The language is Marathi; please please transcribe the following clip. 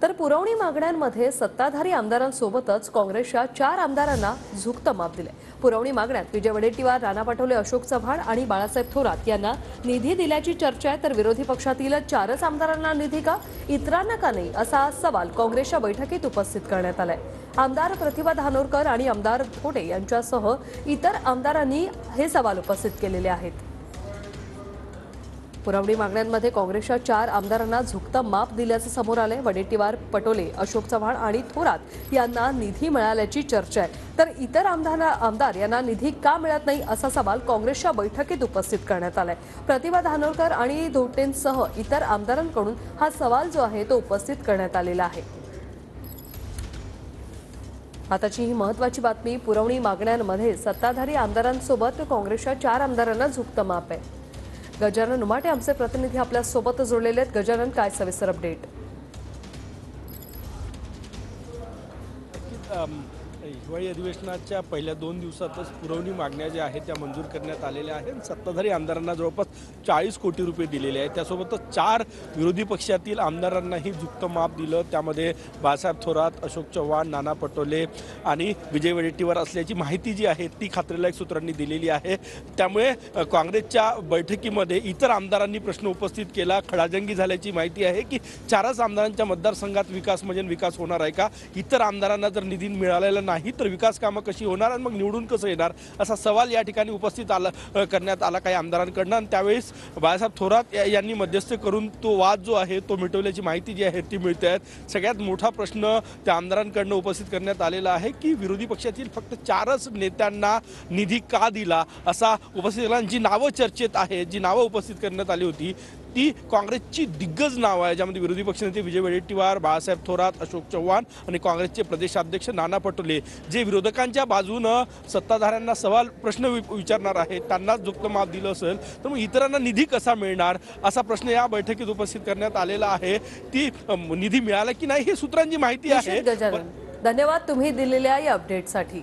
तर पुरवणी मागण्यांमध्ये सत्ताधारी आमदारांसोबतच काँग्रेसच्या 4 आमदारांना झुकतं माप दिले। पुरवणी मागण्यात विजय वडेट्टीवार, नाना पटोले, अशोक चव्हाण आणि बाळासाहेब थोरात यांना निधी दिल्याची चर्चा आहे। तर विरोधी पक्षातील 4च आमदारांना निधी का, इतरांना का नाही, असा सवाल काँग्रेसच्या बैठकीत उपस्थित करण्यात आलाय। आमदार प्रतिभा धानोरकर आणि आमदार थोटे यांच्यासह इतर आमदारांनी हे सवाल उपस्थित केलेले आहेत। पुरवणी मागण्यांमध्ये काँग्रेसच्या 4 आमदारांना झुकतं माप दिल्याचं समोर आलंय। वडेट्टीवार, पटोले, अशोक चव्हाण आणि थोरात यांना निधी मिळाल्याची चर्चा आहे। तर इतर आमदार यांना निधी का मिळत नाही, असा सवाल काँग्रेसच्या बैठकीत उपस्थित करण्यात आलाय। प्रतिभा धानोरकर आणि धोटेंसह इतर आमदारांकडून हा सवाल जो आहे तो उपस्थित करण्यात आलेला आहे। आताची ही महत्त्वाची बातमी, पुरवणी मागण्यांमध्ये सत्ताधारी आमदारांसोबत काँग्रेसच्या 4 आमदारांना झुकतं माप आहे। गजानन उमाटे आमचे प्रतिनिधी आपल्या सोबत जोडलेले आहेत। गजानन, काय सविस्तर अपडेट? हिवाळी अधिवेशनाच्या पहिल्या 2 दिवसातच पुरवणी मागण्या ज्या आहेत त्या मंजूर करण्यात आलेल्या आहेत। सत्ताधारी आमदारांना जवळपास 40 कोटी रुपये दिलेले आहेत। त्यासोबतच 4 विरोधी पक्षातील आमदारांनाही झुकतं माप दिलं। त्यामध्ये बाळासाहेब थोरात, अशोक चव्हाण, नाना पटोले आणि विजय वडेट्टीवार असल्याची माहिती जी आहे ती खात्रीलायक सूत्रांनी दिलेली आहे। त्यामुळे काँग्रेसच्या बैठकीमध्ये इतर आमदारांनी प्रश्न उपस्थित केला। खडाजंगी झाल्याची माहिती आहे की 4च आमदारांच्या मतदारसंघात विकास म्हणजे विकास होणार आहे का, इतर आमदारांना जर निधी मिळालेला नाही तर विकास कामं कशी होणार आणि मग निवडून कसं येणार, असा सवाल या ठिकाणी उपस्थित करण्यात आला काही आमदारांकडून। आणि त्यावेळेस बाळासाहेब थोरात यांनी मध्यस्थ करून तो वाद जो आहे तो मिटवल्याची माहिती जी आहे ती मिळते आहे। सगळ्यात मोठा प्रश्न त्या आमदारांकडून उपस्थित करण्यात आलेला आहे की विरोधी पक्षातील फक्त 4च नेत्यांना निधी का दिला, असा उपस्थित जी नावं चर्चेत आहे, जी नावं उपस्थित करण्यात आली होती ती काँग्रेसची दिग्गज नाव आहे, ज्यामध्ये विरोधी पक्षनेते विजय वडेट्टीवार, बाळासाहेब थोरात, अशोक चव्हाण आणि काँग्रेसचे प्रदेशाध्यक्ष नाना पटोले, जे विरोधकांच्या बाजूनं सत्ताधाऱ्यांना प्रश्न विचारणार आहेत, त्यांनाच झुकतं माप दिलं असेल तर मग इतरांना निधी कसा मिळणार, असा प्रश्न या बैठकीत उपस्थित करण्यात आलेला आहे। ती निधी मिळाला की नाही हे सूत्रांची माहिती आहे। धन्यवाद तुम्ही दिलेल्या या अपडेटसाठी।